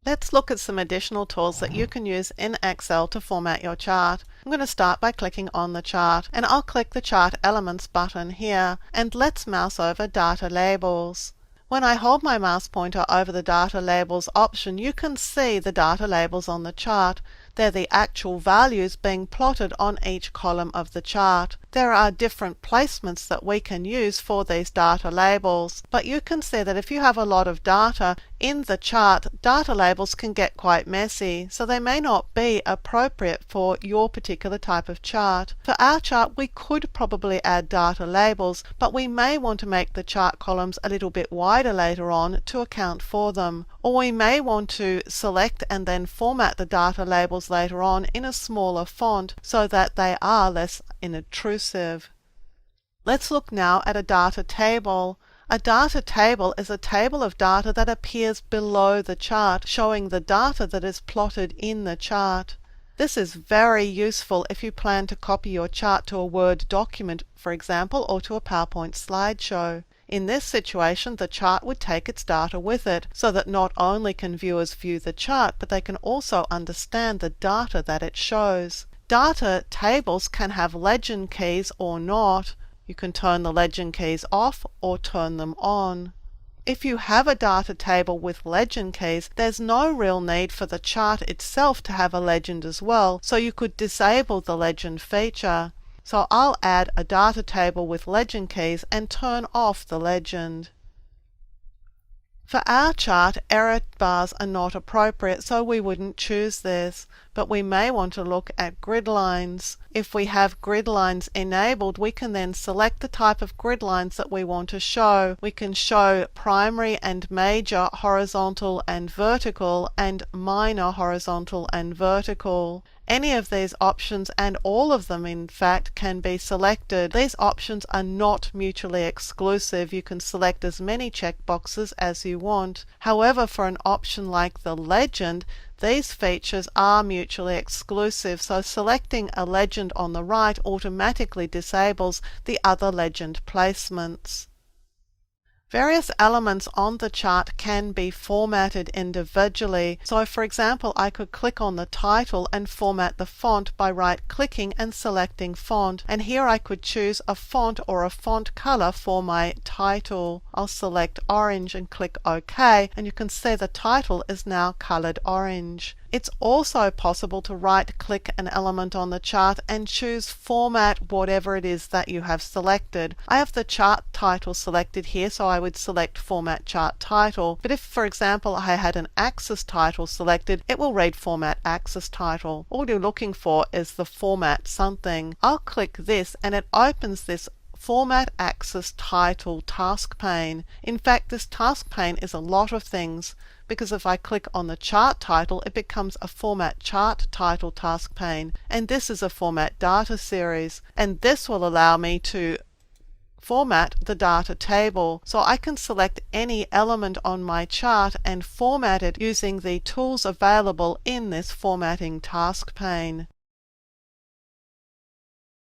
Let's look at some additional tools that you can use in Excel to format your chart. I'm going to start by clicking on the chart, and I'll click the Chart Elements button here, and let's mouse over Data Labels. When I hold my mouse pointer over the Data Labels option, you can see the data labels on the chart. They're the actual values being plotted on each column of the chart. There are different placements that we can use for these data labels, but you can see that if you have a lot of data in the chart, data labels can get quite messy, so they may not be appropriate for your particular type of chart. For our chart, we could probably add data labels, but we may want to make the chart columns a little bit wider later on to account for them. Or we may want to select and then format the data labels later on in a smaller font so that they are less intrusive. Let's look now at a data table. A data table is a table of data that appears below the chart, showing the data that is plotted in the chart. This is very useful if you plan to copy your chart to a Word document, for example, or to a PowerPoint slideshow. In this situation, the chart would take its data with it, so that not only can viewers view the chart, but they can also understand the data that it shows. Data tables can have legend keys or not. You can turn the legend keys off or turn them on. If you have a data table with legend keys, there's no real need for the chart itself to have a legend as well, so you could disable the legend feature. So I'll add a data table with legend keys and turn off the legend. For our chart, error bars are not appropriate, so we wouldn't choose this, but we may want to look at grid lines. If we have grid lines enabled, we can then select the type of grid lines that we want to show. We can show primary and major horizontal and vertical, and minor horizontal and vertical. Any of these options, and all of them in fact, can be selected. These options are not mutually exclusive. You can select as many checkboxes as you want. However, for an option like the legend, these features are mutually exclusive, so selecting a legend on the right automatically disables the other legend placements. Various elements on the chart can be formatted individually. So for example, I could click on the title and format the font by right-clicking and selecting font. And here I could choose a font or a font color for my title. I'll select orange and click OK, and you can see the title is now colored orange. It's also possible to right-click an element on the chart and choose Format whatever it is that you have selected. I have the chart title selected here, so I would select Format Chart Title. But if, for example, I had an axis title selected, it will read Format Axis Title. All you're looking for is the Format something. I'll click this and it opens this Format Axis Title task pane. In fact, this task pane is a lot of things, because if I click on the chart title, it becomes a Format Chart Title task pane, and this is a Format Data Series, and this will allow me to format the data table. So I can select any element on my chart and format it using the tools available in this formatting task pane.